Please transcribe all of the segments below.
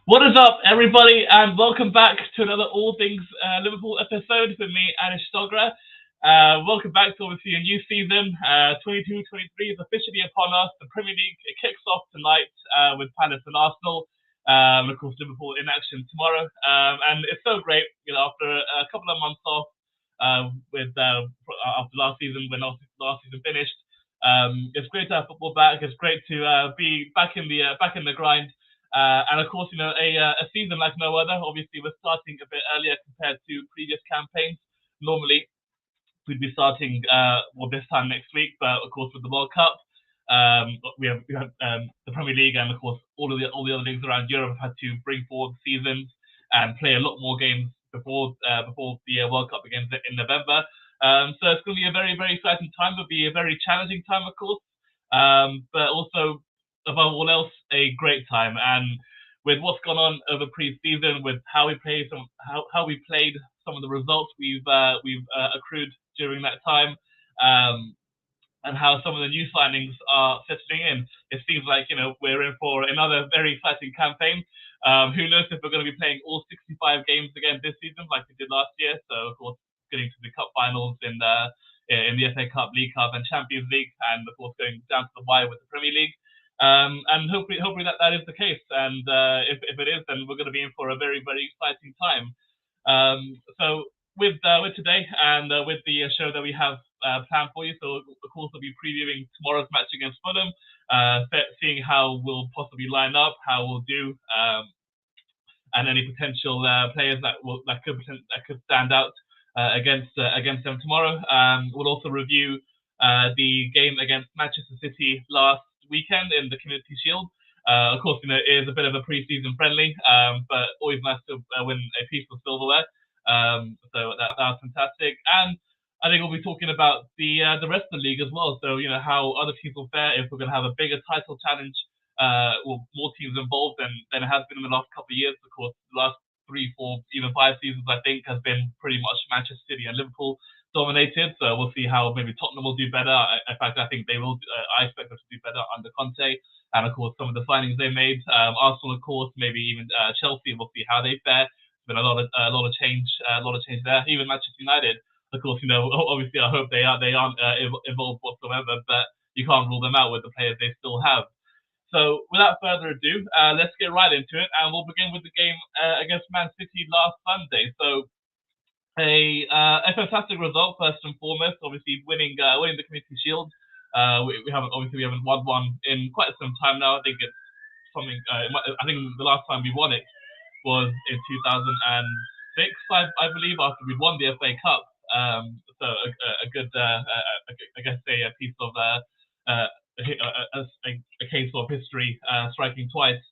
What is up, everybody, and welcome back to another All Things Liverpool episode with me, Anish Dogra. Welcome back to obviously a new season. 22-23 is officially upon us. The Premier League it kicks off tonight with Palace and Arsenal. Of course, Liverpool in action tomorrow. And it's so great, after a couple of months off with after last season when last season finished. It's great to have football back. It's great to be back in the grind. And of course, a season like no other. Obviously, we're starting a bit earlier compared to previous campaigns. Normally, we'd be starting this time next week, but of course, with the World Cup, we have the Premier League, and of course, all the other leagues around Europe have had to bring forward seasons and play a lot more games before the World Cup begins in November. So it's going to be a very very exciting time. It'll be a very challenging time, of course, but also above all else, a great time. And with what's gone on over pre-season, with how we played, how we played, some of the results we've accrued during that time, um, and how some of the new signings are settling in. It seems like we're in for another very exciting campaign. Who knows if we're going to be playing all 65 games again this season, like we did last year? So of course, getting to the cup finals in the FA Cup, League Cup, and Champions League, and of course going down to the wire with the Premier League. And hopefully that is the case. And if it is, then we're going to be in for a very very exciting time. So with today and with the show that we have planned for you, so of course we'll be previewing tomorrow's match against Fulham, seeing how we'll possibly line up, how we'll do, and any potential players that could stand out against them tomorrow. We'll also review the game against Manchester City last weekend in the Community Shield. Of course, it is a bit of a pre-season friendly, but always nice to win a piece of silverware. So that's fantastic. And I think we'll be talking about the rest of the league as well. So how other teams will fare if we're going to have a bigger title challenge, or more teams involved than it has been in the last couple of years. Of course, the last 3, 4, even 5 seasons I think has been pretty much Manchester City and Liverpool dominated. So we'll see how maybe Tottenham will do better. In fact, I think they will. I expect them to do better under Conte, and of course some of the signings they made. Arsenal, of course, maybe even Chelsea. We'll see how they fare. There's been a lot of change, there. Even Manchester United, of course, obviously I hope they aren't involved whatsoever, but you can't rule them out with the players they still have. So without further ado, let's get right into it, and we'll begin with the game against Man City last Sunday. So a fantastic result first and foremost. Obviously, winning the Community Shield. We haven't won one in quite some time now. I think it's something. I think the last time we won it was in 2006, I believe, after we won the FA Cup. So a good, I guess, a piece of a case of history striking twice.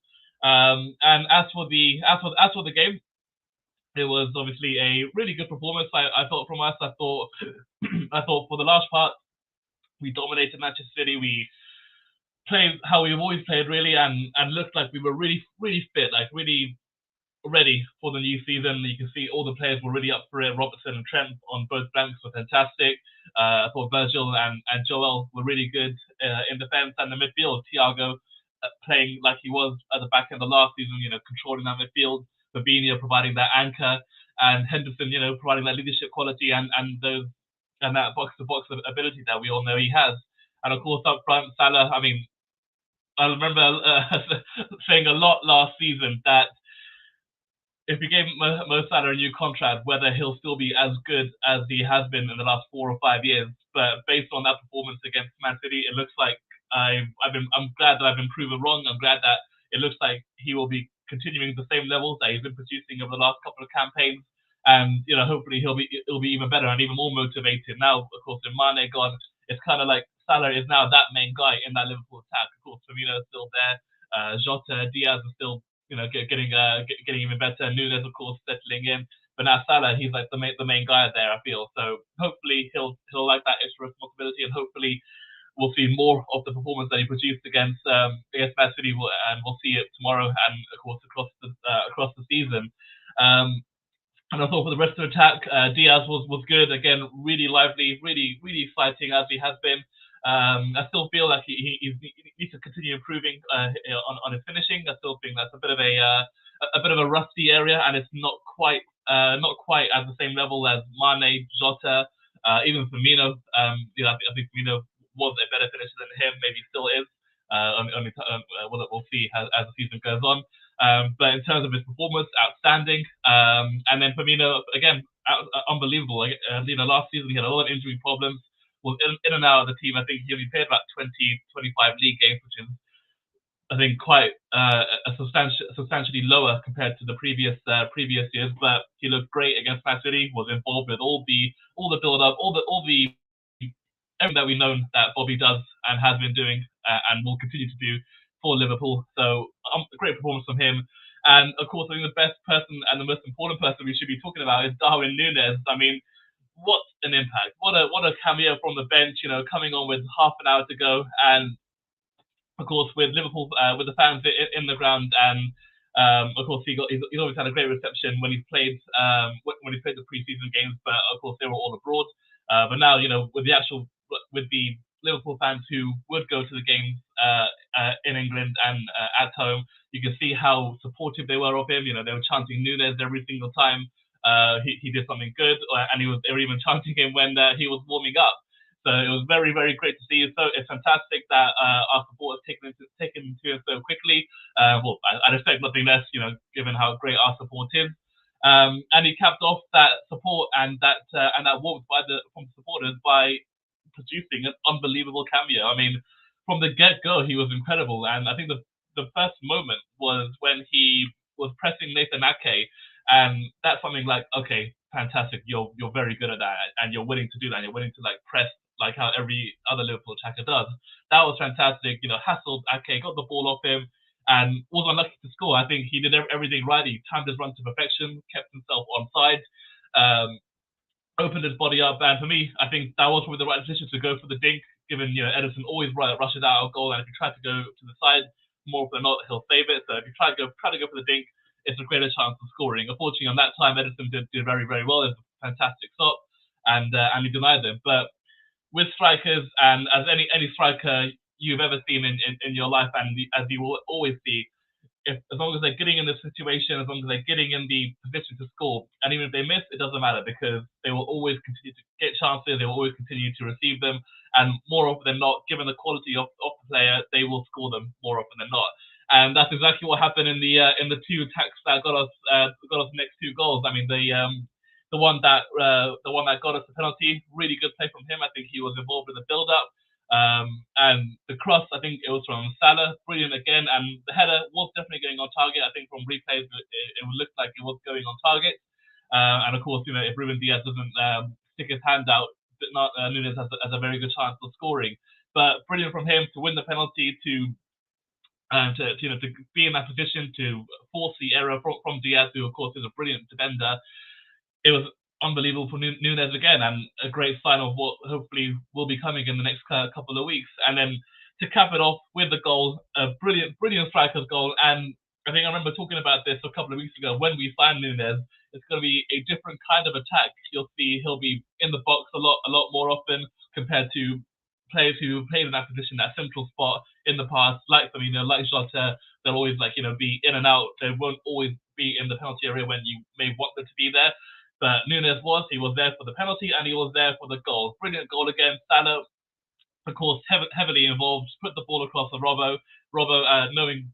And as for the game, it was obviously a really good performance. I thought from us. I thought I thought for the large part we dominated Manchester City. We played how we've always played really, and looked like we were really really fit, like really ready for the new season. You can see all the players were really up for it. Robertson and Trent on both flanks were fantastic. I thought Virgil and Joel were really good in defence, and the midfield, Thiago playing like he was at the back end of last season, controlling that midfield. Fabinho providing that anchor, and Henderson, providing that leadership quality and that box to box ability that we all know he has. And of course up front, Salah. I mean, I remember saying a lot last season that if we gave Mo Salah a new contract, whether he'll still be as good as he has been in the last 4 or 5 years. But based on that performance against Man City, it looks like I'm glad that I've been proven wrong. I'm glad that it looks like he will be continuing the same levels that he's been producing over the last couple of campaigns. And hopefully he'll be even better and even more motivated. Now, of course, with Mane gone, it's kind of like Salah is now that main guy in that Liverpool attack. Of course, Firmino is still there. Jota, Diaz is still getting even better. Nunes, of course, settling in. But now Salah, he's like the main guy there. I feel so. Hopefully he'll like that extra responsibility, and hopefully we'll see more of the performance that he produced against Man City, and we'll see it tomorrow and of course across the season. Um, and I thought for the rest of the attack, Diaz was good again, really lively, really really exciting as he has been. I still feel like he needs to continue improving on his finishing. I still think that's a bit of a bit of a rusty area, and it's not quite at the same level as Mane, Jota, even Firmino. I think Firmino was a better finisher than him, maybe still is. We'll see as the season goes on. But in terms of his performance, outstanding. And then Firmino, again, unbelievable. Last season he had a lot of injury problems, was in and out of the team. I think he only played about 20, 25 league games, which is, I think, quite substantially lower compared to the previous years. But he looked great against Man City. Was involved with all the build up, all the everything that we know that Bobby does and has been doing and will continue to do for Liverpool. So a great performance from him. And of course, I think the best person and the most important person we should be talking about is Darwin Núñez. I mean, what an impact! What a cameo from the bench. Coming on with half an hour to go, and of course, with Liverpool, with the fans in the ground, and of course, he's always had a great reception when he's played the preseason games. But of course, they were all abroad. But now, with the Liverpool fans who would go to the games in England and at home, you can see how supportive they were of him. They were chanting Núñez every single time he did something good, and they were even chanting him when he was warming up. So it was very, very great to see. So it's fantastic that our support has taken to it so quickly. I'd expect nothing less, given how great our support is. And he capped off that support and that warmth from supporters by producing an unbelievable cameo. I mean, from the get-go, he was incredible. And I think the first moment was when he was pressing Nathan Ake, and that's something like, okay, fantastic, you're very good at that, and you're willing to do that, and you're willing to press like how every other Liverpool attacker does. That was fantastic. Hassled Ake, got the ball off him, and was unlucky to score. I think he did everything right. He timed his run to perfection, kept himself onside, opened his body up, and for me, I think that was probably the right decision to go for the dink, given Ederson always rushes out of goal, and if you try to go to the side, more often than not, he'll save it. So if you try to go for the dink, it's a greater chance of scoring. Unfortunately, on that time, Ederson did very, very well. It was a fantastic stop, and he denied them. But with strikers, and as any striker you've ever seen in your life, and as you will always see, as long as they're getting in the situation, as long as they're getting in the position to score, and even if they miss, it doesn't matter, because they will always continue to get chances, they will always continue to receive them, and more often than not, given the quality of the player, they will score them more often than not. And that's exactly what happened in the two attacks that got us the next two goals. I mean, the one that got us the penalty, really good play from him. I think he was involved in the build-up. And the cross, I think it was from Salah, brilliant again, and the header was definitely going on target. I think from replays, it looked like it was going on target. And of course, if Ruben Diaz doesn't stick his hand out, Núñez has a very good chance of scoring. But brilliant from him to win the penalty, to be in that position, to force the error from Diaz, who of course is a brilliant defender. It was unbelievable for Núñez again, and a great sign of what hopefully will be coming in the next couple of weeks. And then to cap it off with the goal, a brilliant striker's goal. And I think I remember talking about this a couple of weeks ago when we signed Núñez. It's going to be a different kind of attack. You'll see he'll be in the box a lot more often compared to players who played in that position, that central spot in the past, like Firmino, like Jota. They'll always be in and out. They won't always be in the penalty area when you may want them to be there. But Núñez he was there for the penalty, and he was there for the goal. Brilliant goal again. Salah, of course, heavily involved, put the ball across the Robbo. Robbo, knowing,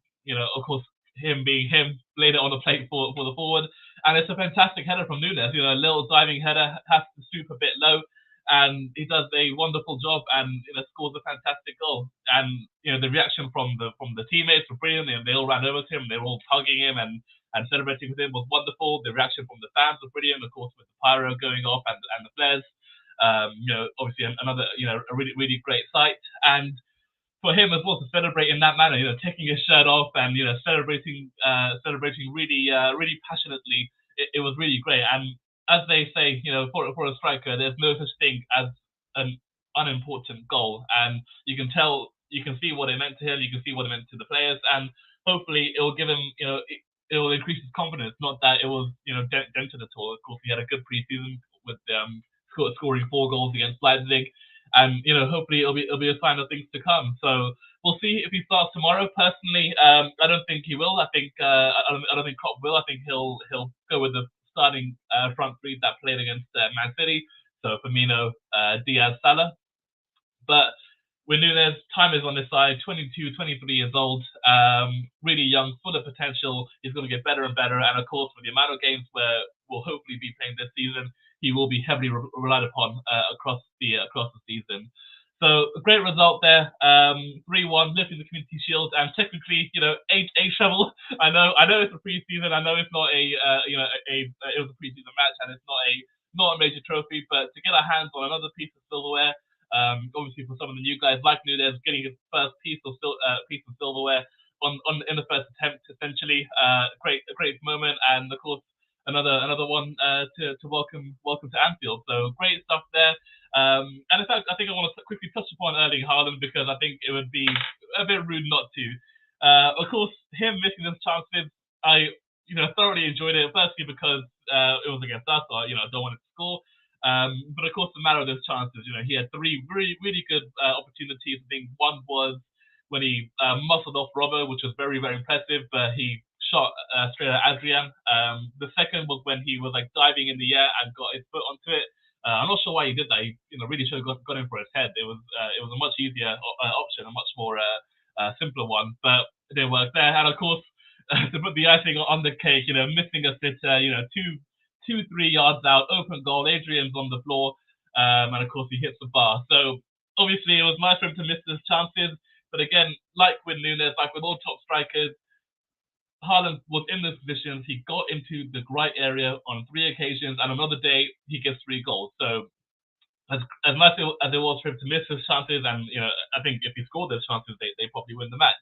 of course, him being him, laid it on the plate for the forward. And it's a fantastic header from Núñez. A little diving header, has to stoop a bit low, and he does a wonderful job, and scores a fantastic goal. And the reaction from the teammates were brilliant. They all ran over to him. They were all hugging him and celebrating with him was wonderful. The reaction from the fans was brilliant, of course, with the pyro going off and the flares. Obviously another a really, really great sight. And for him as well to celebrate in that manner, taking his shirt off and celebrating really really passionately, it was really great. And as they say, for a striker, there's no such thing as an unimportant goal, and you can see what it meant to him, you can see what it meant to the players, and hopefully it will give him, it will increase his confidence. Not that it was, dented at all. Of course, he had a good preseason with scoring 4 goals against Leipzig, and hopefully it'll be a sign of things to come. So we'll see if he starts tomorrow. Personally, I don't think he will. I think I don't think Klopp will. I think he'll go with the starting front three that played against Man City. So Firmino, Diaz, Salah. But with Nunes, time is on his side, 22, 23 years old, really young, full of potential. He's going to get better and better. And of course, with the amount of games where we'll hopefully be playing this season, he will be heavily relied upon across the season. So a great result there, 3-1, lifting the Community Shield, and technically, a treble. I know it's a preseason. I know it's not it was a preseason match, and it's not a major trophy, but to get our hands on another piece of silverware. Obviously, for some of the new guys like Nunes, getting his first piece of silverware in the first attempt, essentially, a great moment, and of course another one to welcome to Anfield. So great stuff there. And in fact, I think I want to quickly touch upon Erling Haaland because I think it would be a bit rude not to. Of course, him missing his chances, I thoroughly enjoyed it. Firstly, because it was against us, so I don't want it to score. But of course, the matter of those chances, he had three really good opportunities. I think one was when he muscled off Robbo, which was very, very impressive, but he shot straight at Adrian. The second was when he was diving in the air and got his foot onto it. I'm not sure why he did that. He really should have got in for his head. It was a much easier option, a much more simpler one, but it didn't work there. And of course, to put the icing on the cake, missing a sitter, 2-3 yards out, open goal. Adrian's on the floor, and of course he hits the bar. So obviously it was nice for him to miss his chances, but again, like with Nunes, like with all top strikers, Haaland was in those positions. He got into the right area on 3 occasions, and another day he gets 3 goals. So as nice as it was for him to miss his chances, and I think if he scored those chances, they probably win the match.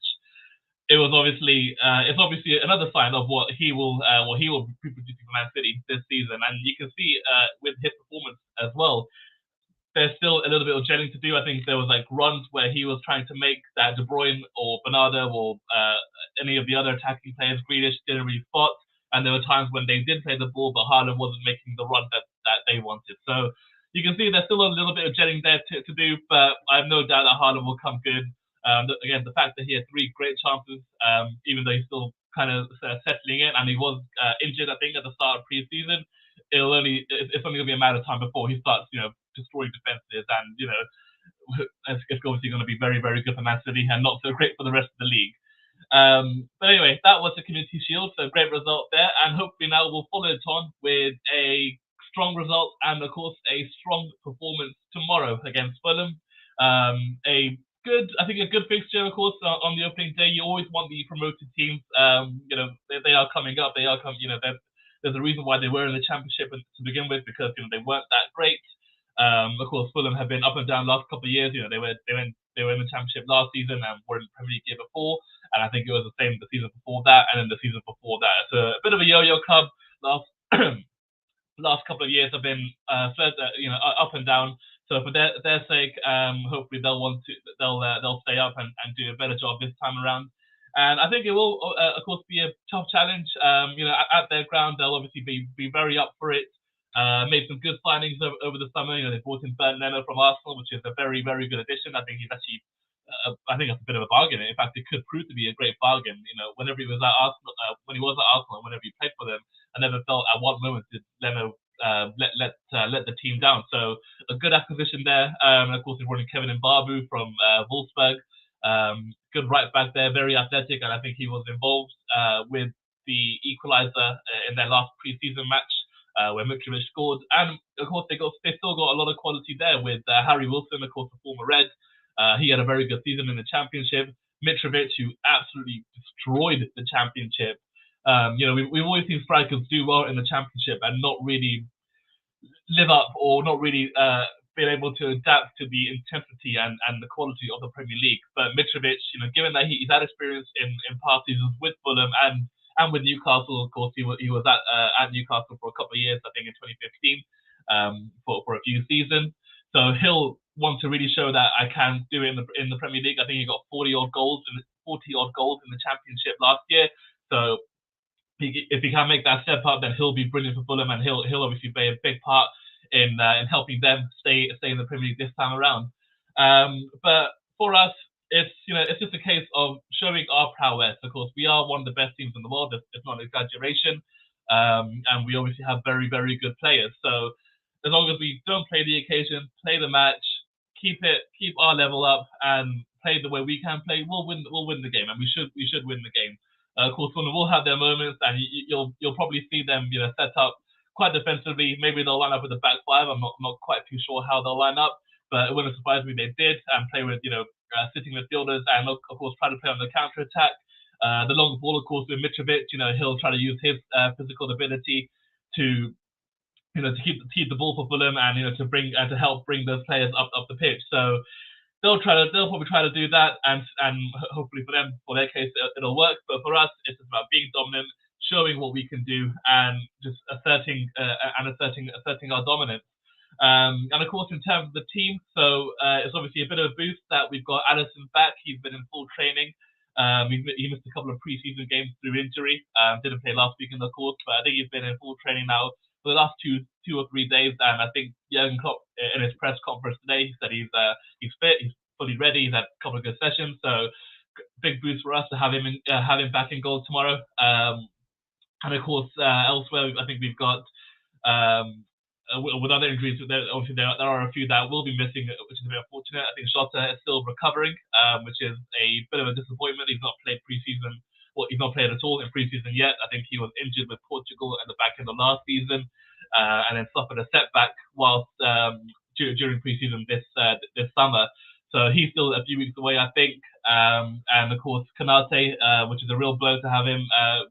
It was it's obviously another sign of what he will be producing for Man City this season, and you can see with his performance as well. There's still a little bit of gelling to do. I think there was runs where he was trying to make that De Bruyne or Bernardo or any of the other attacking players, Grealish, didn't really spot. And there were times when they did play the ball, but Haaland wasn't making the run that they wanted. So you can see there's still a little bit of gelling there to do, but I have no doubt that Haaland will come good. Again, the fact that he had 3 great chances, even though he's still kind of settling in, and he was injured, I think, at the start of pre-season, it's only going to be a matter of time before he starts, destroying defenses, and it's obviously going to be very, very good for Man City and not so great for the rest of the league. But anyway, that was the Community Shield, so great result there, and hopefully now we'll follow it on with a strong result and of course a strong performance tomorrow against Fulham. A good fixture, of course, on the opening day. You always want the promoted teams. They are coming up. They are coming. There's a reason why they were in the Championship to begin with, because they weren't that great. Of course, Fulham have been up and down last couple of years. They were in the Championship last season and were in the Premier League year before, and I think it was the same the season before that, and then the season before that. It's a bit of a yo-yo club. Last couple of years have been up and down. So for their sake, hopefully they'll stay up and do a better job this time around. And I think it will, of course, be a tough challenge. At their ground, they'll obviously be very up for it. Made some good signings over the summer. They brought in Bernd Leno from Arsenal, which is a very, very good addition. I think he's actually, I think that's a bit of a bargain. In fact, it could prove to be a great bargain. Whenever he was at Arsenal, when he was at Arsenal, whenever he played for them, I never felt at one moment did Leno let the team down. So a good acquisition there. And of course, they brought in Kevin Mbabu from Wolfsburg. Good right back there, very athletic, and I think he was involved with the equaliser in their last pre-season match where Mitrovic scored. And of course, they still got a lot of quality there with Harry Wilson, of course, the former Red. He had a very good season in the Championship. Mitrovic, who absolutely destroyed the Championship. We've always seen strikers do well in the Championship and not really live up or not really been able to adapt to the intensity and the quality of the Premier League. But Mitrovic, given that he's had experience in past seasons with Fulham and with Newcastle, of course, he was at Newcastle for a couple of years, I think in 2015, for a few seasons. So he'll want to really show that I can do it in the Premier League. I think he got 40 odd goals in the Championship last year. So if he can make that step up, then he'll be brilliant for Fulham, and he'll obviously play a big part in helping them stay in the Premier League this time around. But for us, it's just a case of showing our prowess. Of course, we are one of the best teams in the world. It's not an exaggeration, and we obviously have very, very good players. So as long as we don't play the occasion, play the match, keep our level up, and play the way we can play, we'll win. We'll win the game, and we should win the game. Of course, Fulham will have their moments, and you'll probably see them, set up quite defensively. Maybe they'll line up with a back five. I'm not quite too sure how they'll line up, but it wouldn't surprise me if they did and play with sitting midfielders and of course try to play on the counter attack. The long ball, of course, with Mitrovic, he'll try to use his physical ability to to keep the ball for Fulham and to help bring those players up the pitch. So they'll probably try to do that, and hopefully for them, for their case, it'll work. But for us, it's about being dominant, showing what we can do, and just asserting our dominance. And of course, in terms of the team, so it's obviously a bit of a boost that we've got Addison back. He's been in full training. He missed a couple of preseason games through injury. Didn't play last week in the course, but I think he's been in full training now for the last two or 3 days. And I think Jurgen Klopp in his press conference today, he said he's fit, he's fully ready. He's had a couple of good sessions, so big boost for us to have him back in goal tomorrow. And of course, elsewhere, I think we've got with other injuries. Obviously, there are a few that will be missing, which is a bit unfortunate. I think Jota is still recovering, which is a bit of a disappointment. He's not played preseason. Well, he's not played at all in preseason yet. I think he was injured with Portugal at the back end of last season, and then suffered a setback whilst during preseason this summer. So he's still a few weeks away, I think. And of course, Kanate, which is a real blow to have him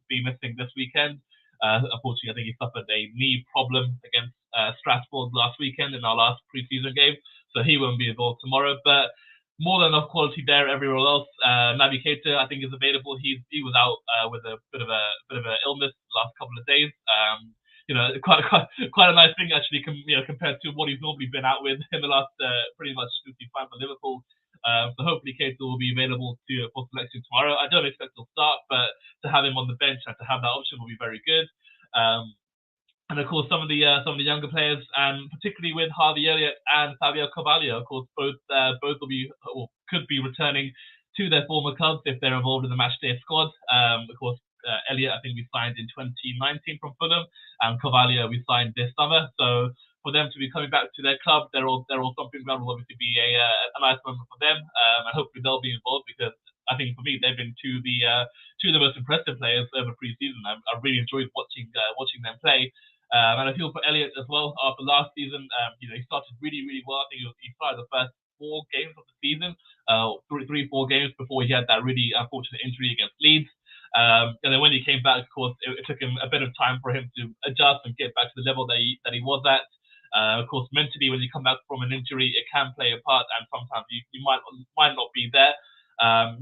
be missing this weekend. Unfortunately, I think he suffered a knee problem against Strasbourg last weekend in our last preseason game, so he won't be involved tomorrow. But more than enough quality there everywhere else. Naby Keita, I think, is available. He was out with a bit of a illness the last couple of days. Quite a nice thing actually, compared to what he's normally been out with in the last pretty much since he signed for Liverpool. So hopefully Keita will be available for selection tomorrow. I don't expect he'll start, but to have him on the bench and to have that option will be very good. And of course, some of the younger players, and particularly with Harvey Elliott and Fabio Carvalho, of course, both will be or could be returning to their former clubs if they're involved in the matchday squad. Of course, Elliott, I think we signed in 2019 from Fulham, and Carvalho we signed this summer. So for them to be coming back to their club, they're all something that will obviously be a nice moment for them, and hopefully they'll be involved, because I think for me they've been two of the most impressive players over pre-season. I really enjoyed watching them play. And I feel for Elliott as well. After last season, he started really, really well. I think he started the first 4 games of the season, 4 games before he had that really unfortunate injury against Leeds. And then when he came back, of course, it took him a bit of time for him to adjust and get back to the level that he was at. Of course, mentally, when you come back from an injury, it can play a part, and sometimes you might not be there.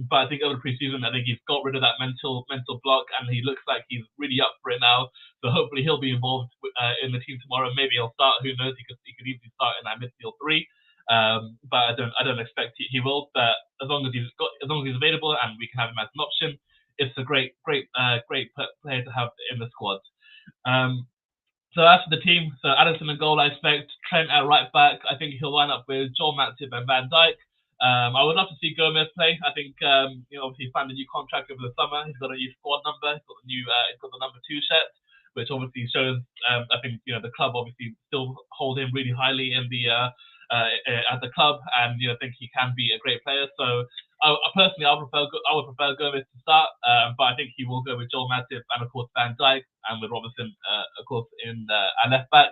But I think over preseason, I think he's got rid of that mental block, and he looks like he's really up for it now. So hopefully he'll be involved in the team tomorrow. Maybe he'll start. Who knows? He could easily start in that midfield 3. But I don't expect he will. But as long as he's available and we can have him as an option, it's a great player to have in the squad. So as for the team, so Addison in goal, I expect. Trent at right back. I think he'll line up with Joel Matip and Van Dijk. I would love to see Gomez play. I think obviously he signed a new contract over the summer. He's got a new squad number. He's got the number 2 shirt, which obviously shows. I think the club obviously still hold him really highly in the at the club, and think he can be a great player. So personally, I would prefer Gomez to start, but I think he will go with Joel Matip and of course Van Dijk, and with Robertson of course in at left back.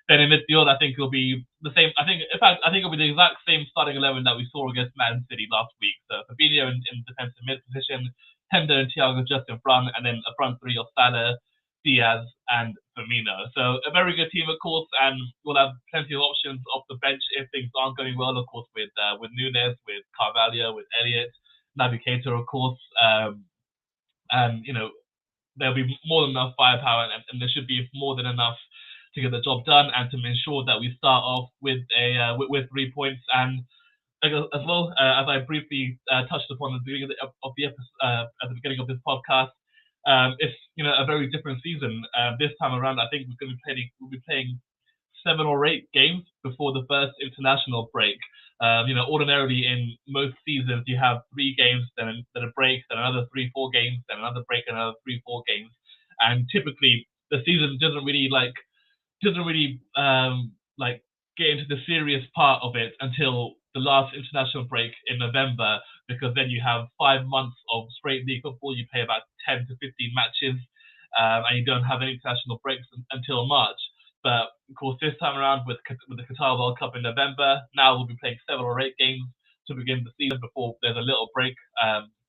Then in midfield, I think it'll be the same. I think it'll be the exact same starting 11 that we saw against Man City last week. So Fabinho in defensive mid position, Hendo and Thiago just in front, and then a front 3 of Salah, Diaz, and Firmino. So a very good team, of course, and we'll have plenty of options off the bench if things aren't going well. Of course, with Nunes, with Carvalho, with Elliott, Naby Keita, of course, and there'll be more than enough firepower, and there should be more than enough to get the job done and to ensure that we start off with 3 points. And as well, as I briefly touched upon at the beginning of the episode, at the beginning of this podcast, it's a very different season this time around. I think we'll be playing 7 or 8 games before the first international break. Ordinarily in most seasons you have 3 games, then a break, then another 3-4 games, then another break, and another 3-4 games, and typically the season doesn't really get into the serious part of it until the last international break in November, because then you have 5 months of straight league football. You play about 10 to 15 matches, and you don't have any international breaks until March. But of course, this time around with the Qatar World Cup in November, now we'll be playing 7 or 8 games to begin the season before there's a little break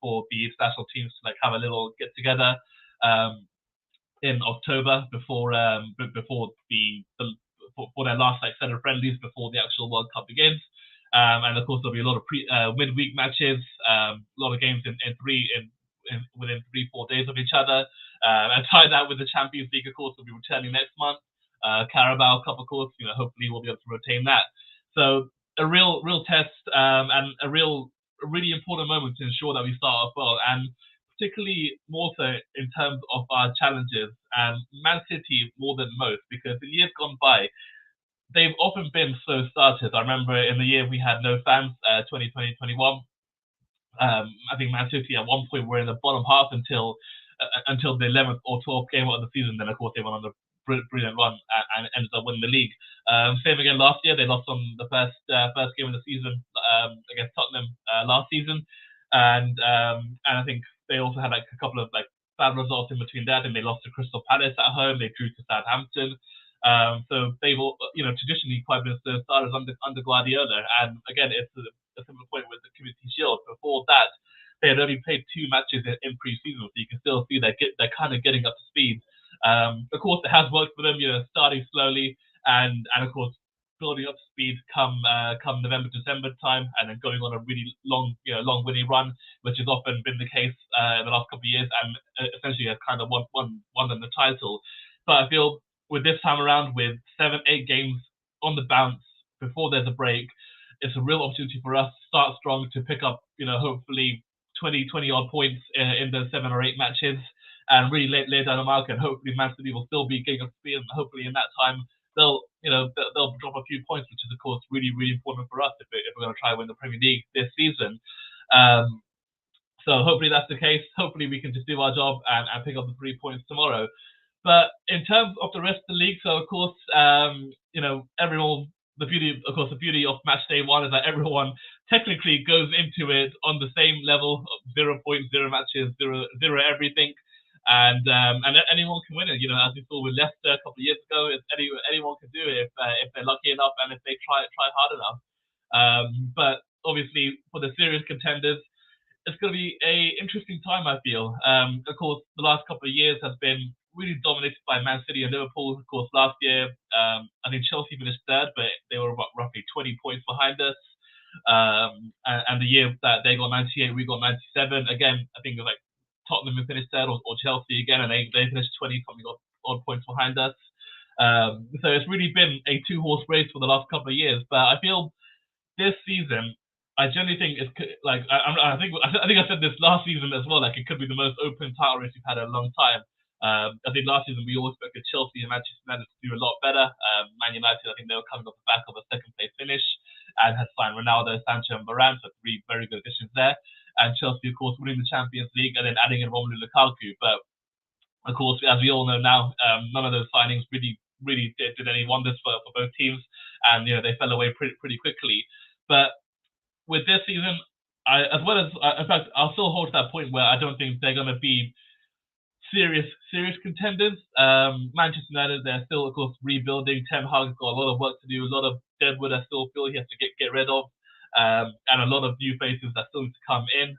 for the international teams to have a little get together. In October before for their last set of friendlies before the actual World Cup begins. And of course there'll be a lot of midweek matches, a lot of games within 3-4 days of each other. And tie that with the Champions League, of course, will be returning next month. Carabao Cup, of course, hopefully we'll be able to retain that. So a real test, and a really important moment to ensure that we start off well, and particularly more so in terms of our challenges, and Man City more than most, because in years gone by, they've often been slow starters. I remember in the year we had no fans, 2020-21, I think Man City at one point were in the bottom half until the 11th or 12th game of the season. Then of course they went on a brilliant run and ended up winning the league. Same again last year. They lost on the first game of the season against Tottenham last season, and I think they also had a couple of bad results in between that. And they lost to Crystal Palace at home. They drew to Southampton. So they've traditionally quite been slow starters under Guardiola. And again, it's a similar point with the Community Shield. Before that, they had only played 2 matches in pre-season, so you can still see they're kind of getting up to speed. Of course, it has worked for them, starting slowly and of course building up to speed come November, December time, and then going on a really long winning run, which has often been the case in the last couple of years, and essentially has kind of won them the title. But I feel with this time around, with 7-8 games on the bounce before there's a break, it's a real opportunity for us to start strong, to pick up, hopefully 20 odd points in the 7 or 8 matches, and really lay down a mark. And hopefully Man City will still be getting up to speed, and hopefully in that time they'll drop a few points, which is of course really, really important for us if we're going to try and win the Premier League this season. So hopefully that's the case. Hopefully we can just do our job and pick up the 3 points tomorrow. But in terms of the rest of the league, so of course, everyone, the beauty of match day 1 is that everyone technically goes into it on the same level of 0 points, 0 matches, zero everything. And anyone can win it, as we saw with Leicester a couple of years ago. Anyone can do it if they're lucky enough and if they try hard enough. But obviously for the serious contenders, it's going to be a interesting time, I feel. Of course, the last couple of years has been really dominated by Man City and Liverpool. Of course, last year, I think Chelsea finished third, but they were roughly 20 points behind us. And the year that they got 98, we got 97. Again, I think it was Tottenham who finished third, or Chelsea again, and they finished 20 something odd points behind us. So it's really been a 2-horse race for the last couple of years. But I feel this season, I generally think it's I think I said this last season as well. It could be the most open title race we've had in a long time. I think last season we all expected Chelsea and Manchester United to do a lot better. Man United, I think they were coming off the back of a second place finish and had signed Ronaldo, Sancho, and Varane, so 3 very good additions there. And Chelsea, of course, winning the Champions League and then adding in Romelu Lukaku. But of course, as we all know now, none of those signings really did any wonders for both teams, and they fell away pretty quickly. But with this season, in fact, I'll still hold to that point where I don't think they're going to be serious contenders. Manchester United, they're still, of course, rebuilding. Ten Hag's got a lot of work to do. A lot of deadwood I still feel he has to get rid of, and a lot of new faces that still need to come in.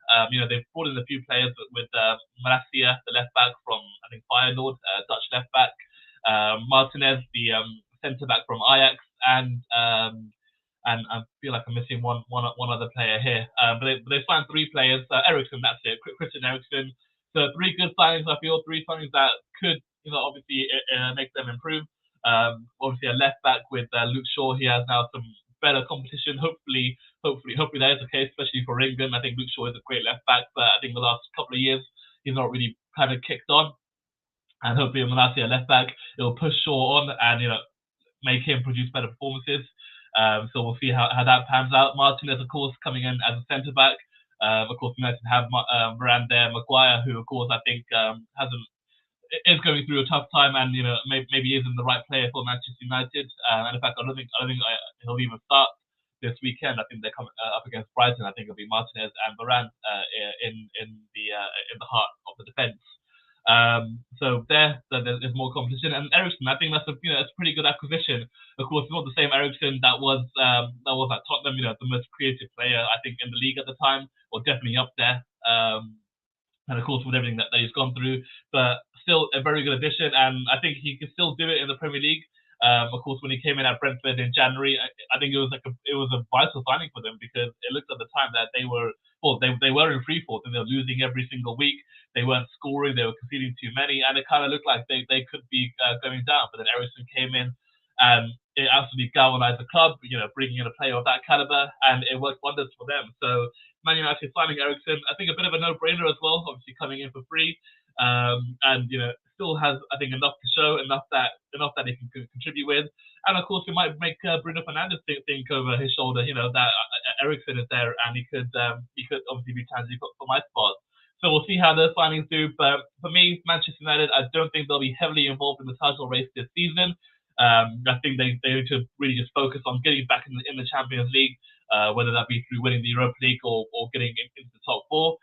They've brought in a few players with Malacia, the left back from, I think, Feyenoord, Dutch left back, Martinez, the centre back from Ajax, and I feel like I'm missing one other player here. But they signed 3 players. Eriksen, that's it. Christian Eriksen. So 3 good signings, I feel. 3 signings that could, obviously make them improve. Obviously a left back with Luke Shaw. He has now some better competition. Hopefully that is the case, especially for England. I think Luke Shaw is a great left back, but I think the last couple of years he's not really kind of kicked on. And hopefully Malacia left back, it will push Shaw on and make him produce better performances. So we'll see how that pans out. Martinez, of course, coming in as a centre back. Of course, United have Varane there, Maguire, who of course I think hasn't is going through a tough time, and maybe isn't the right player for Manchester United. And in fact, I don't think he'll even start this weekend. I think they're coming up against Brighton. I think it'll be Martinez and Varane in the heart of the defence. So there's more competition, and Eriksen, I think that's a pretty good acquisition. Of course, it's not the same Eriksen that was at Tottenham, the most creative player I think in the league at the time, or definitely up there. And of course with everything that he's gone through, but still a very good addition, and I think he can still do it in the Premier League. Of course, when he came in at Brentford in January, I think it was a vital signing for them, because it looked at the time that they were in free fall and they were losing every single week. They weren't scoring, they were conceding too many, and it kind of looked like they could be going down. But then Eriksen came in, and it absolutely galvanized the club, bringing in a player of that caliber, and it worked wonders for them. So Man United signing Eriksen, I think a bit of a no-brainer as well, obviously coming in for free, and still has, I think, enough to show, enough that he can contribute with, and of course we might make Bruno Fernandes think over his shoulder, that Eriksen is there, and he could obviously be challenging for my spot. So we'll see how those signings do. But for me, Manchester United, I don't think they'll be heavily involved in the title race this season. I think they need to really just focus on getting back in the Champions League, whether that be through winning the Europa League or getting into the top four,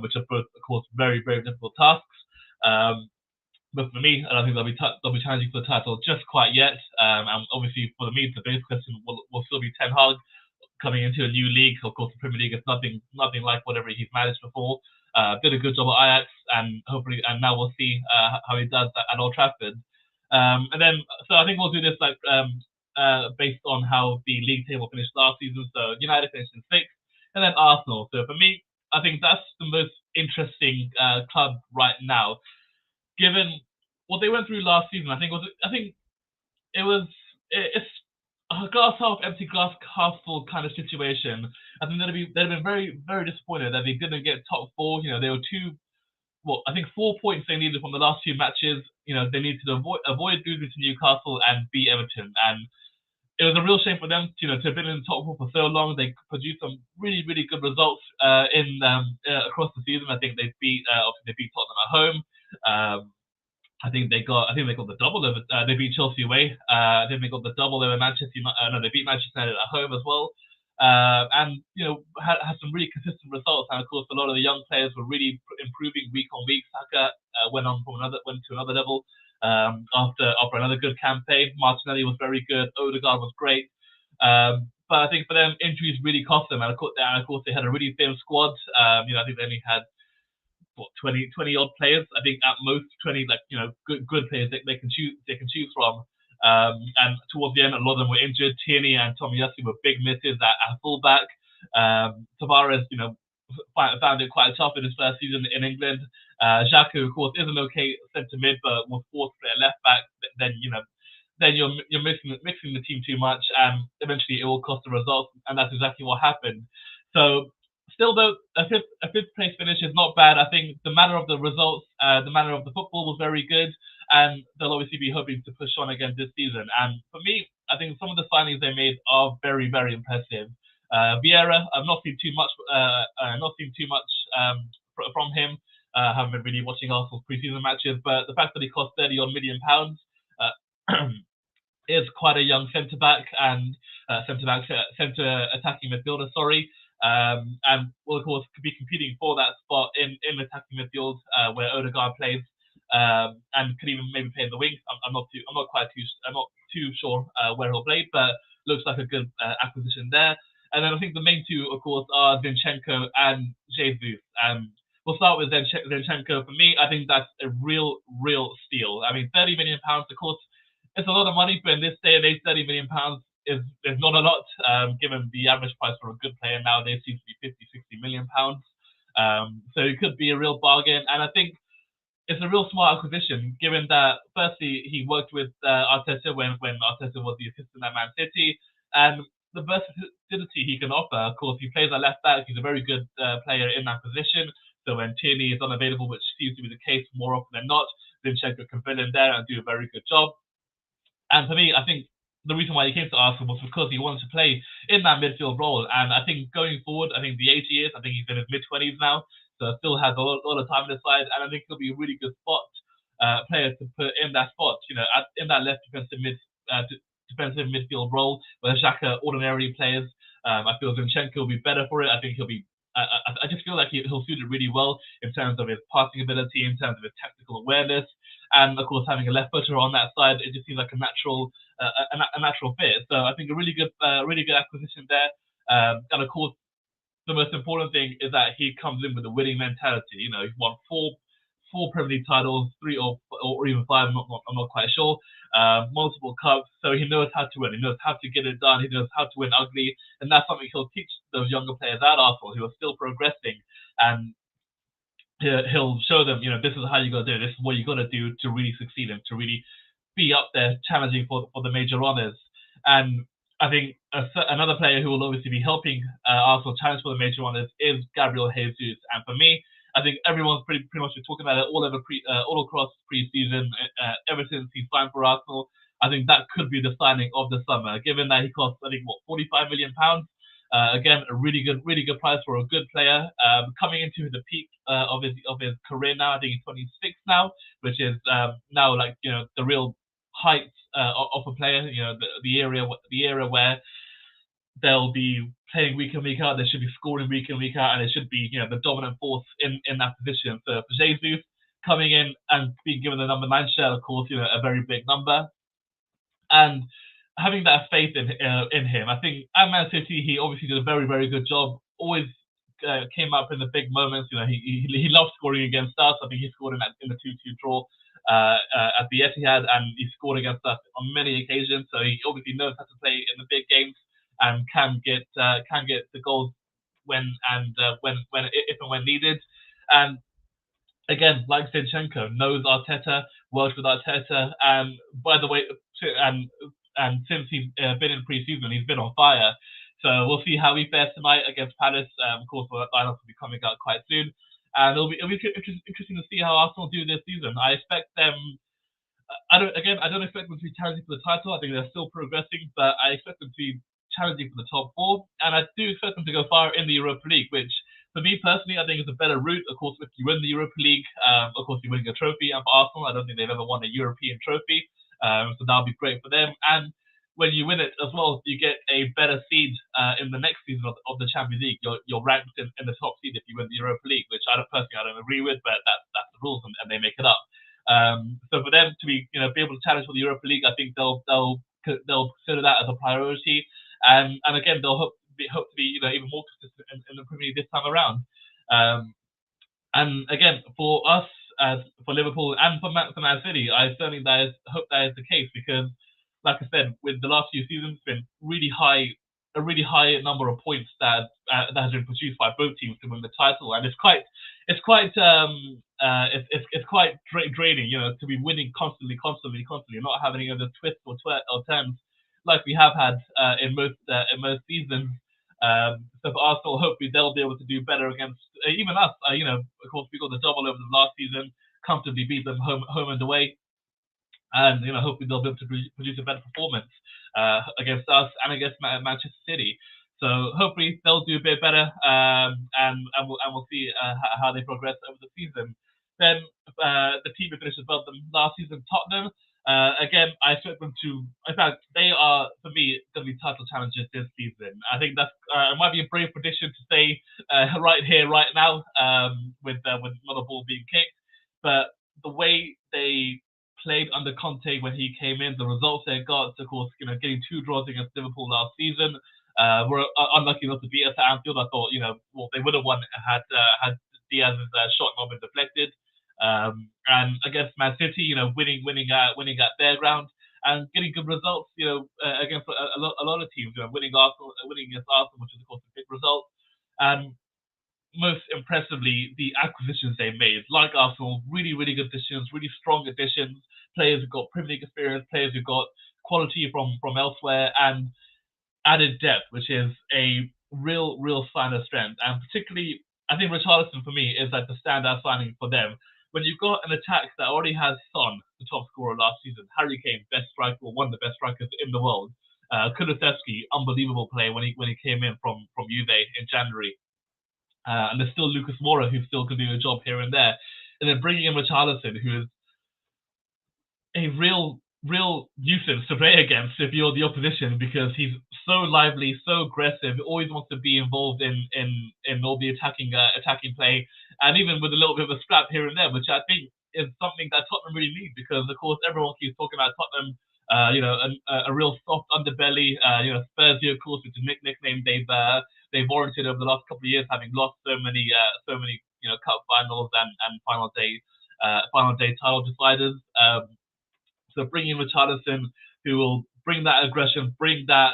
which are both, of course, very, very difficult tasks. But for me, I don't think they'll be challenging for the title just quite yet. And obviously, for me, the biggest question will still be Ten Hag coming into a new league. Of course, the Premier League is nothing like whatever he's managed before. Did a good job at Ajax, and hopefully, and now we'll see how he does at Old Trafford. And then, so I think we'll do this based on how the league table finished last season. So United finished in sixth, and then Arsenal. So for me, I think that's the most interesting club right now, given what they went through last season. It's a glass half empty, glass half full kind of situation. I think they'd have been very, very disappointed that they didn't get top four. They were I think 4 points they needed from the last two matches. They needed to avoid losing to Newcastle and beat Everton. And it was a real shame for them, to have been in the top four for so long. They produced some really, really good results across the season. I think they beat Tottenham at home. I think they got the double over. They beat Chelsea away. I think they got the double over Manchester United. No, they beat Manchester United at home as well. And had some really consistent results. And of course, a lot of the young players were really improving week on week. Saka went to another level after another good campaign. Martinelli was very good. Odegaard was great. But I think for them, injuries really cost them. And of course, they had a really thin squad. I think they only had 20 odd players. I think at most 20, good players they can choose from. And towards the end, a lot of them were injured. Tierney and Tomiyasu were big misses at fullback. Tavares, found it quite tough in his first season in England. Xhaka, of course, is an okay centre mid, but was forced to play a left back. Then you're mixing the team too much, and eventually it will cost the results, and that's exactly what happened. So still, though, a fifth place finish is not bad. I think the manner of the results, the manner of the football was very good, and they'll obviously be hoping to push on again this season. And for me, I think some of the signings they made are very, very impressive. Vieira, I've not seen too much from him. I haven't been really watching Arsenal's preseason matches, but the fact that he cost £30 million is quite a young centre attacking midfielder. Sorry. And will of course be competing for that spot in attacking midfield where Odegaard plays, and could even maybe play in the wings. I'm not too sure where he'll play, but looks like a good acquisition there. And then I think the main two, of course, are Zinchenko and Jesus. We'll start with Zinchenko. For me, I think that's a real steal. I mean, £30 million, of course, it's a lot of money, but in this day and age, £30 million is not a lot, given the average price for a good player nowadays seems to be £50-60 million. So it could be a real bargain, and I think it's a real smart acquisition, given that firstly he worked with Arteta when Arteta was the assistant at Man City, and the versatility he can offer. Of course, he plays at left back. He's a very good player in that position. So when Tierney is unavailable, which seems to be the case more often than not, Zinchenko can fill in there and do a very good job. And for me, I think the reason why he came to Arsenal was because he wanted to play in that midfield role. And I think going forward, I think the age he is, I think he's in his mid-20s now, so still has a lot of time on his side, and I think he'll be a really good player to put in that spot, in that left defensive midfield role where Xhaka ordinarily plays. I feel Zinchenko will be better for it. I think he'll be. I just feel like he'll suit it really well in terms of his passing ability, in terms of his tactical awareness, and of course having a left footer on that side, it just seems like a natural fit. So I think a really good acquisition there. And of course, the most important thing is that he comes in with a winning mentality. He's won four Premier League titles, three or even five. I'm not quite sure. Multiple cups, so he knows how to win. He knows how to get it done. He knows how to win ugly, and that's something he'll teach those younger players at Arsenal who are still progressing. And he'll show them, this is how you got to do it. This is what you got to do to really succeed and to really be up there challenging for the major honours. And I think another player who will obviously be helping Arsenal challenge for the major honours is Gabriel Jesus. And for me, I think everyone's pretty much been talking about it all across pre-season, ever since he signed for Arsenal. I think that could be the signing of the summer, given that he costs, I think, £45 million. Again, a really good price for a good player. Coming into the peak of his career now, I think he's 26 now, which is now the real heights of a player. The era where they'll be playing week in, week out. They should be scoring week in, week out, and they should be the dominant force in that position. So for Jesus coming in and being given the number 9 shirt, of course, a very big number, and having that faith in him. I think at Man City, he obviously did a very, very good job. Always came up in the big moments. He loved scoring against us. I think he scored in the 2-2 draw at the Etihad, and he scored against us on many occasions. So he obviously knows how to play in the big games and can get the goals when if and when needed. And again, like Zinchenko, knows Arteta, works with Arteta, and by the way, and since he's been in pre-season, he's been on fire. So we'll see how he fares tonight against Palace. Of course, the lineup will be coming out quite soon, and it'll be interesting to see how Arsenal do this season. I expect them. I don't expect them to be challenging for the title. I think they're still progressing, but I expect them to be challenging for the top 4, and I do expect them to go far in the Europa League, which for me personally, I think is a better route. Of course, if you win the Europa League, of course you're winning a trophy, and for Arsenal, I don't think they've ever won a European trophy, so that'll be great for them. And when you win it as well, you get a better seed in the next season of the Champions League. You're ranked in the top seed if you win the Europa League, which I don't agree with, but that's the rules, and they make it up. So for them to be able to challenge for the Europa League, I think they'll consider that as a priority, and again they'll hope to be even more consistent in the Premier League this time around. And again, for us, for Liverpool and for Man City, I certainly hope that is the case, because, like I said, with the last few seasons, it's been a really high number of points that has been produced by both teams to win the title, and it's quite draining, to be winning constantly, not having any other twists or turns like we have had in most seasons. So for Arsenal, hopefully they'll be able to do better against even us. Of course, we got the double over the last season, comfortably beat them home and away, and hopefully they'll be able to produce a better performance against us and against Manchester City. So hopefully they'll do a bit better, and we'll see how they progress over the season. Then the team who finished above them last season, Tottenham. Again, I expect them to. In fact, they are, for me, going to be title challengers this season. I think that's it might be a brave prediction to say right here, right now, with another ball being kicked. But the way they played under Conte when he came in, the results they got, of course, getting 2 draws against Liverpool last season, were unlucky enough to beat us at Anfield. I thought, they would have won had Diaz's shot not been deflected. And against Man City, winning at their ground and getting good results, against a lot of teams, winning against Arsenal, which is of course a big result. And most impressively, the acquisitions they made, like Arsenal, really, really good additions, really strong additions, players who've got Premier League experience, players who've got quality from elsewhere, and added depth, which is a real sign of strength. And particularly, I think Richarlison, for me, is like the standout signing for them. when you've got an attack that already has Son, the top scorer last season, Harry Kane, best striker, or one of the best strikers in the world, Kulusevski, unbelievable player when he came in from Juve in January, and there's still Lucas Moura who still can do a job here and there, and then bringing in Richarlison, who is a real nuisance to play against if you're the opposition, because he's so lively, so aggressive, always wants to be involved in all the attacking play, and even with a little bit of a scrap here and there, which I think is something that Tottenham really need, because of course everyone keeps talking about Tottenham, a real soft underbelly, Spursy, of course, which is a nickname they've warranted over the last couple of years, having lost so many cup finals and final day title deciders. So bringing Richarlison, who will bring that aggression, bring that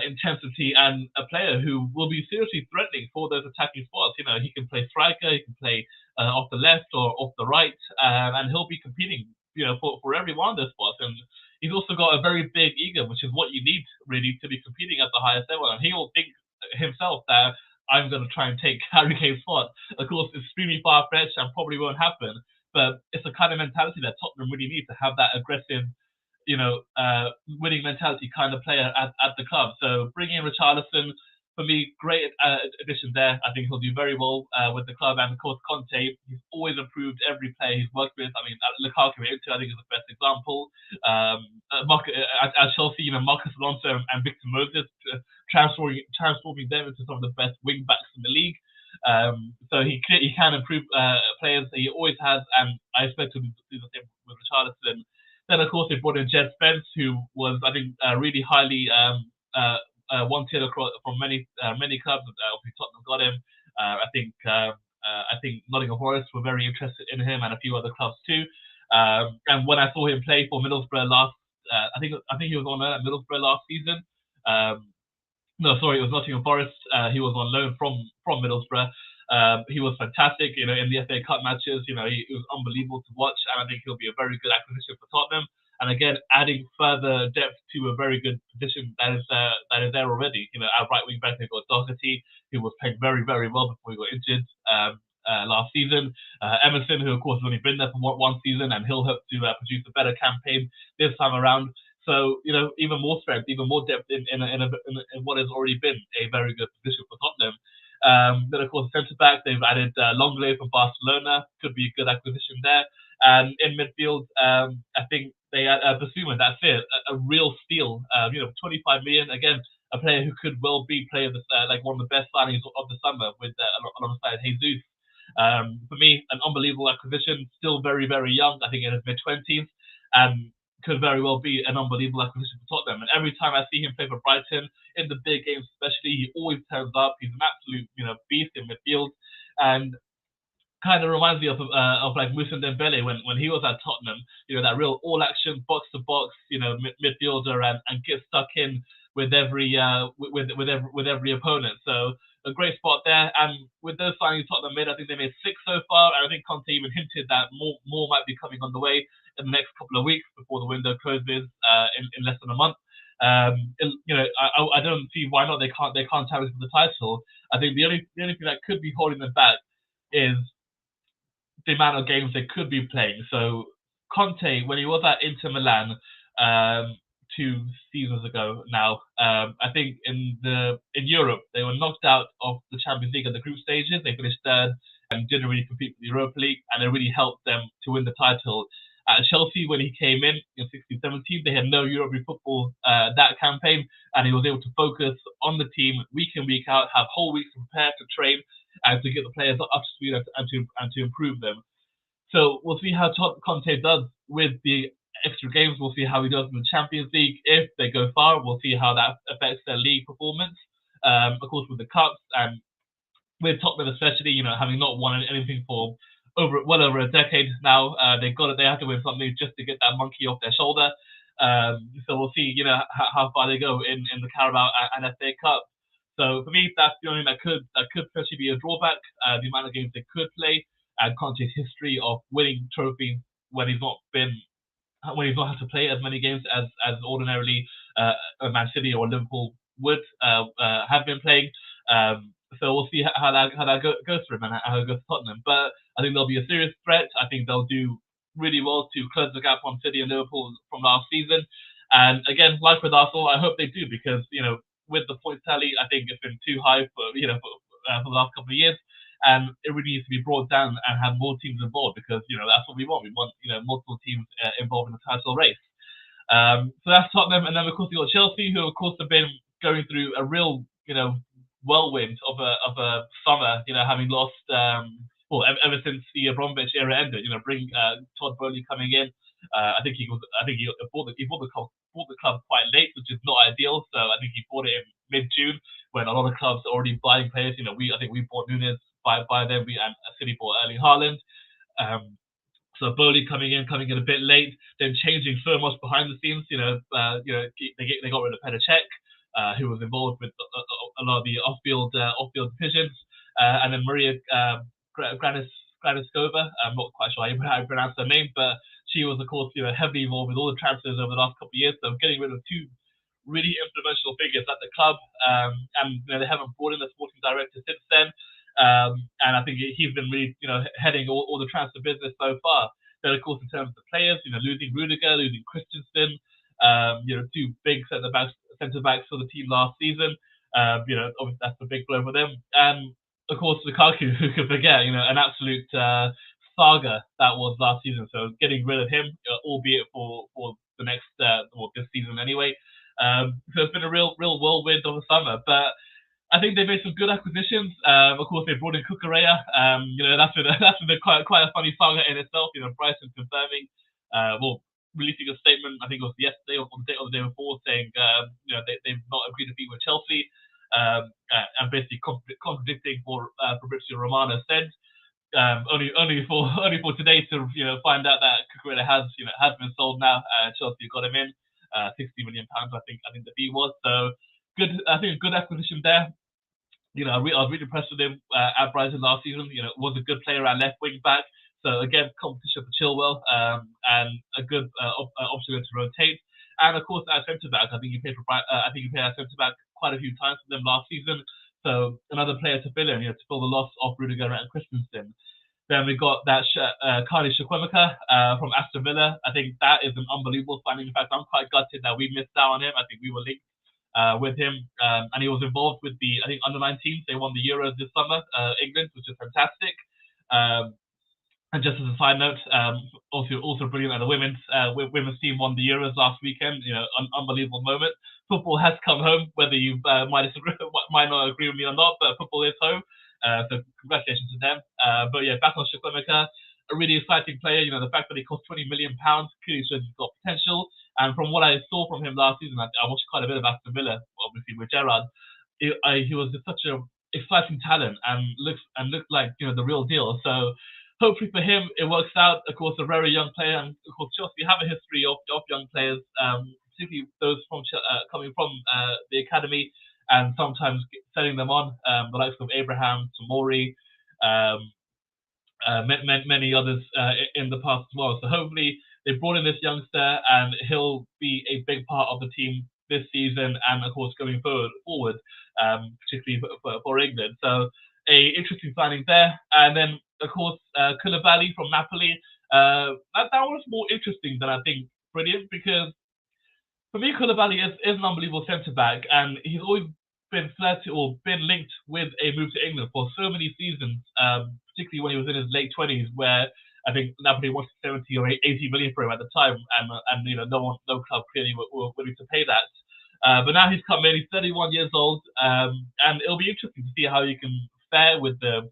intensity, and a player who will be seriously threatening for those attacking spots. He can play striker, he can play off the left or off the right, and he'll be competing, for every one of those spots. And he's also got a very big ego, which is what you need really to be competing at the highest level. And he will think himself that I'm going to try and take Harry Kane's spot. Of course, it's extremely far-fetched and probably won't happen. But it's the kind of mentality that Tottenham really need to have, that aggressive, winning mentality kind of player at the club. So bringing in Richarlison, for me, great addition there. I think he'll do very well with the club. And of course, Conte, he's always improved every player he's worked with. I mean, Lukaku, I think, is the best example. At Chelsea, Marcus Alonso and Victor Moses, transforming them into some of the best wing backs in the league. So he can improve players. He always has, and I expect him to do the same with Richarlison. Then, of course, they brought in Jed Spence, who was, I think, really highly wanted across from many clubs. Obviously, Tottenham got him. I think Nottingham Forest were very interested in him, and a few other clubs too. And when I saw him play for Middlesbrough I think he was on at Middlesbrough last season. No, sorry, it was Nottingham Forest. He was on loan from Middlesbrough. He was fantastic, in the FA Cup matches. He was unbelievable to watch, and I think he'll be a very good acquisition for Tottenham. And again, adding further depth to a very good position that is there already. Our right wing back, they've got Doherty, who was playing very, very well before he got injured last season. Emerson, who of course has only been there for one season, and he'll hope to produce a better campaign this time around. So, even more strength, even more depth in what has already been a very good position for Tottenham. Then, of course, centre back, they've added Longley from Barcelona, could be a good acquisition there. And in midfield, I think they add Basuma, that's it, a real steal. 25 million, again, a player who could well be player of the, like one of the best signings of the summer with alongside Jesus. For me, an unbelievable acquisition, still very, very young, I think in his mid-20s, and could very well be an unbelievable acquisition for Tottenham. And every time I see him play for Brighton, in the big games especially, he always turns up. He's an absolute, beast in midfield, and kind of reminds me of like Moussa Dembele when he was at Tottenham. That real all-action, box-to-box, midfielder, and gets stuck in with every opponent. So a great spot there. And with those signings Tottenham made, I think they made 6 so far. And I think Conte even hinted that more might be coming on the way in the next couple of weeks before the window closes in less than a month. I don't see why not. They can't challenge for the title. I think the only thing that could be holding them back is the amount of games they could be playing. So Conte, when he was at Inter Milan 2 seasons ago now, I think in Europe they were knocked out of the Champions League at the group stages. They finished third and didn't really compete for the Europa League, and it really helped them to win the title. At Chelsea, when he came in 16-17, they had no European football that campaign, and he was able to focus on the team week in, week out, have whole weeks to prepare, to train, and to get the players up to speed and to improve them. So we'll see how Conte does with the extra games. We'll see how he does in the Champions League. If they go far, we'll see how that affects their league performance. Of course, with the cups and with Tottenham especially, having not won anything for well over a decade now, they have to win something just to get that monkey off their shoulder. So we'll see, how far they go in the Carabao and FA Cup. So for me, that's the only thing that could potentially be a drawback. The amount of games they could play, and Conte's history of winning trophies when he's not had to play as many games as ordinarily Man City or Liverpool would have been playing. So we'll see how that goes for him and how it goes to Tottenham. But I think they'll be a serious threat. I think they'll do really well to close the gap on City and Liverpool from last season. And again, like with Arsenal, I hope they do because with the point tally, I think it's been too high for the last couple of years. And it really needs to be brought down and have more teams involved because that's what we want. We want multiple teams involved in the title race. So that's Tottenham, and then of course you got Chelsea, who of course have been going through a real whirlwind of a summer. Having lost ever since the Abramovich era ended. Bring Todd Bowley coming in. I think he bought the club quite late, which is not ideal. So I think he bought it in mid-June when a lot of clubs are already buying players. I think we bought Nunes by then. And City bought Erling Haaland. So Bowley coming in a bit late, then changing so much behind the scenes. They got rid of Petr Cech, who was involved with a lot of the off-field decisions, and then Maria Graniskova. I'm not quite sure how you pronounce her name, but she was of course heavily involved with all the transfers over the last couple of years. So getting rid of two really influential figures at the club, and they haven't brought in a sporting director since then. And I think he's been really, heading all the transfer business so far. Then, of course, in terms of the players, losing Rudiger, losing Christensen, two big centre backs for the team last season. Obviously that's a big blow for them. And of course, Lukaku, who could forget, an absolute saga that was last season. So getting rid of him, albeit for the next, this season anyway. So it's been a real whirlwind of the summer, but I think they made some good acquisitions. Of course, they brought in Cucurella. That's been quite a funny saga in itself. Brighton confirming, releasing a statement. I think it was yesterday or the day before, saying they've not agreed to be with Chelsea, and basically contradicting what Fabrizio Romano said. Only for today to find out that Cucurella has been sold now. Chelsea got him in, £60 million. I think the fee was so. Good, I think a good acquisition there. I was really impressed with him at Brighton last season. Was a good player at left wing back. So again, competition for Chilwell, and a good option to rotate. And of course, at centre back, I think he played at centre back quite a few times for them last season. So another player to fill in, to fill the loss of Rudiger and Christensen. Then we got that Carly Chukwuemeka from Aston Villa. I think that is an unbelievable signing. In fact, I'm quite gutted that we missed out on him. I think we were linked with him, and he was involved with the under-19s. They won the Euros this summer, England, which is fantastic. And just as a side note, also brilliant that the women's team won the Euros last weekend. Unbelievable moment. Football has come home, whether you might not agree with me or not, but football is home. So congratulations to them. But yeah, back on Chukwuemeka, a really exciting player. The fact that he cost £20 million clearly shows he's got potential. And from what I saw from him last season, I watched quite a bit of Aston Villa, obviously with Gerrard. He was such an exciting talent and looked like the real deal. So hopefully for him it works out. Of course, a very young player, and of course Chelsea have a history of young players, particularly those coming from the academy, and sometimes setting them on. The likes of Abraham, Tomori, many others in the past as well. So hopefully they brought in this youngster, and he'll be a big part of the team this season, and of course going forward, particularly for England. So a interesting signing there. And then of course Koulibaly from Napoli. That was more interesting than I think brilliant, because for me Koulibaly is an unbelievable centre back, and he's always been flirted or been linked with a move to England for so many seasons, particularly when he was in his late 20s, where I think Napoli wanted 70 or 80 million for him at the time, and no club clearly were willing to pay that. But now he's come in, he's 31 years old, and it'll be interesting to see how he can fare with the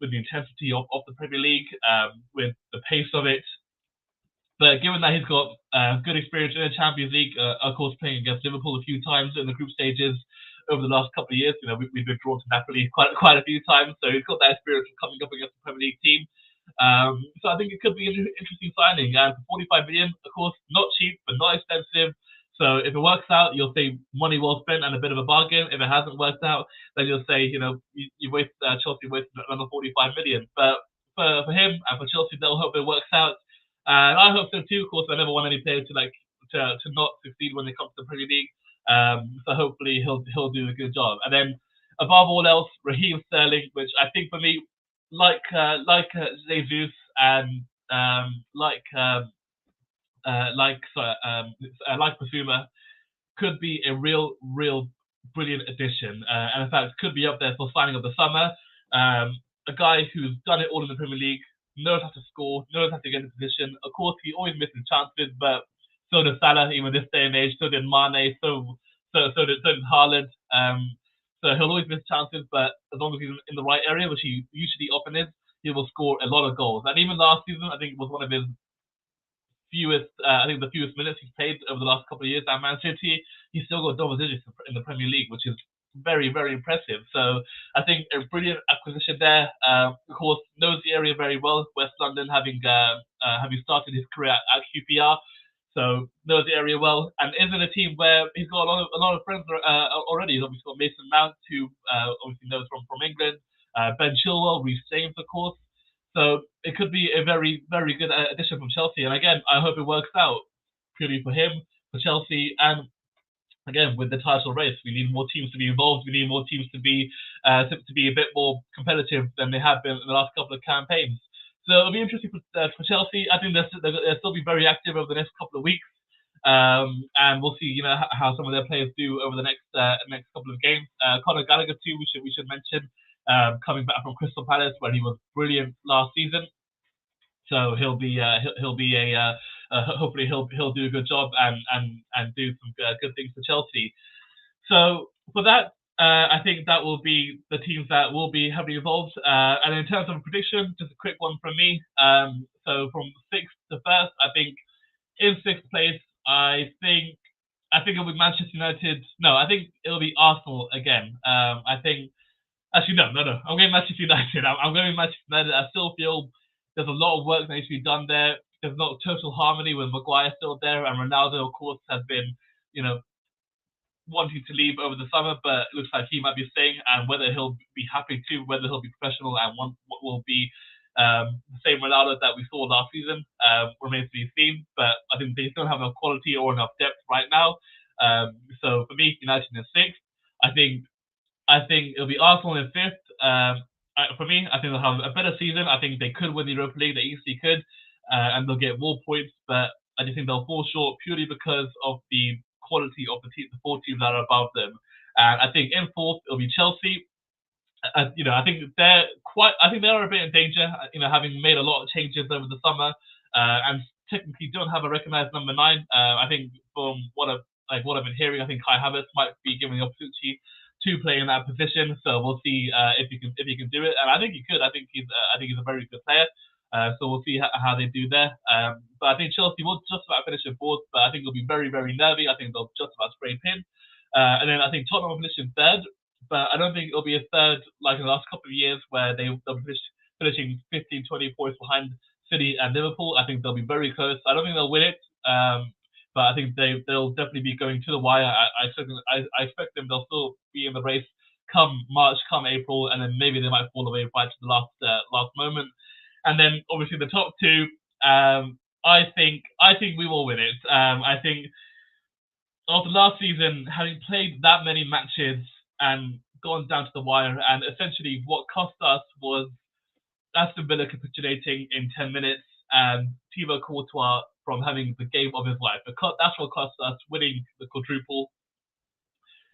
intensity of the Premier League, with the pace of it. But given that he's got good experience in the Champions League, of course playing against Liverpool a few times in the group stages over the last couple of years, we've been drawn to Napoli quite a few times, so he's got that experience of coming up against the Premier League team. So I think it could be an interesting signing. And for 45 million, of course, not cheap, but not expensive. So if it works out, you'll say money well spent and a bit of a bargain. If it hasn't worked out, then you'll say, Chelsea wasted another 45 million. But for him and for Chelsea, they'll hope it works out. And I hope so too. Of course, I never want any player to not succeed when they come to the Premier League. So hopefully he'll do a good job. And then above all else, Raheem Sterling, which I think for me, Jesus and like Basuma, could be a real brilliant addition, and in fact could be up there for signing of the summer. A guy who's done it all in the Premier League, knows how to score, knows how to get into position. Of course, he always misses chances, but so does Salah, even this day and age. So did Mane. So did Haaland. So he'll always miss chances, but as long as he's in the right area, which he usually often is, he will score a lot of goals. And even last season, I think it was one of his the fewest minutes he's played over the last couple of years at Man City. He's still got double digits in the Premier League, which is very, very impressive. So I think a brilliant acquisition there. Of course, knows the area very well. West London, having started his career at QPR, so knows the area well, and is in a team where he's got a lot of friends already. He's obviously got Mason Mount, who obviously knows from England, Ben Chilwell, Reece James, of course. So it could be a very, very good addition from Chelsea. And again, I hope it works out purely for him, for Chelsea, and again with the title race. We need more teams to be involved. We need more teams to be a bit more competitive than they have been in the last couple of campaigns. So it'll be interesting for Chelsea. I think they'll still be very active over the next couple of weeks. And we'll see, how some of their players do over the next couple of games. Conor Gallagher too, we should mention, coming back from Crystal Palace where he was brilliant last season. So hopefully he'll do a good job and do some good things for Chelsea. So for that, I think that will be the teams that will be heavily involved. And in terms of prediction, just a quick one from me. So from 6th to 1st, I think in 6th place, I think it'll be Manchester United. No, I think it'll be Arsenal again. I think actually no. I'm going Manchester United. I'm going Manchester United. I still feel there's a lot of work that needs to be done there. There's not total harmony with Maguire still there, and Ronaldo, of course, has been, wanting to leave over the summer, but it looks like he might be staying. And whether he'll be happy to, whether he'll be professional, and what will be the same Ronaldo that we saw last season, remains to be seen. But I think they don't have enough quality or enough depth right now. So for me, United in 6th. I think it'll be Arsenal in 5th. For me, I think they'll have a better season. I think they could win the Europa League. They easily could, and they'll get more points. But I just think they'll fall short purely because of the quality of the 4 teams that are above them. And I think in 4th it'll be Chelsea. I think they're a bit in danger. Having made a lot of changes over the summer, and technically don't have a recognised number 9. I think from what I've been hearing, I think Kai Havertz might be given the opportunity to play in that position. So we'll see if he can do it, and I think he could. I think he's a very good player. So we'll see how they do there. But I think Chelsea will just about finish in 4th, but I think it'll be very, very nervy. I think they'll just about spray pin. And then I think Tottenham will finish in 3rd, but I don't think it'll be a 3rd like in the last couple of years where they'll be finishing 15, 20 points behind City and Liverpool. I think they'll be very close. I don't think they'll win it, but I think they'll definitely be going to the wire. I expect them. They'll still be in the race come March, come April, and then maybe they might fall away right to the last moment. And then obviously the top 2, I think we will win it. I think after last season, having played that many matches and gone down to the wire, and essentially what cost us was Aston Villa capitulating in 10 minutes and Thibaut Courtois from having the game of his life. That's what cost us winning the quadruple.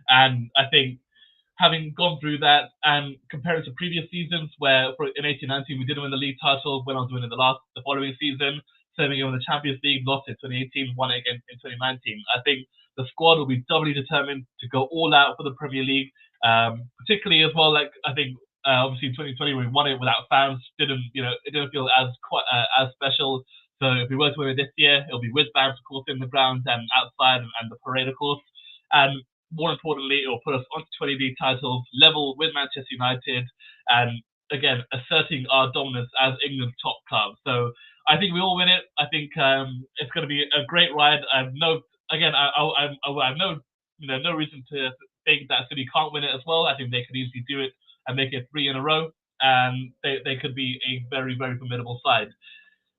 And I think having gone through that and comparing to previous seasons where in 18-19 we didn't win the league title, went on to win in the following season, serving in the Champions League, lost in 2018, won it again in 2019. I think the squad will be doubly determined to go all out for the Premier League, particularly as well. Like I think obviously in 2020 we won it without fans. It didn't feel as special. So if we were to win it this year, it'll be with fans, of course, in the ground and outside and the parade, of course. And more importantly, it will put us onto 20 league titles, level with Manchester United, and again asserting our dominance as England's top club. So I think we all win it. I think it's going to be a great ride. I have no reason to think that City can't win it as well. I think they could easily do it and make it 3 in a row, and they could be a very, very formidable side.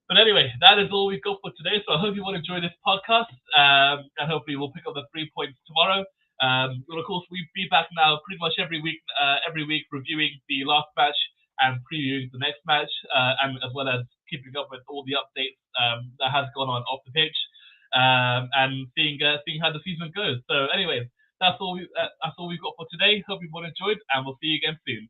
But anyway, that is all we've got for today. So I hope you will enjoy this podcast, and hopefully we'll pick up the 3 points tomorrow. But of course, we'll be back now pretty much every week reviewing the last match and previewing the next match, and as well as keeping up with all the updates that has gone on off the pitch, and seeing how the season goes. So, anyways, that's all we've got for today. Hope you all enjoyed, and we'll see you again soon.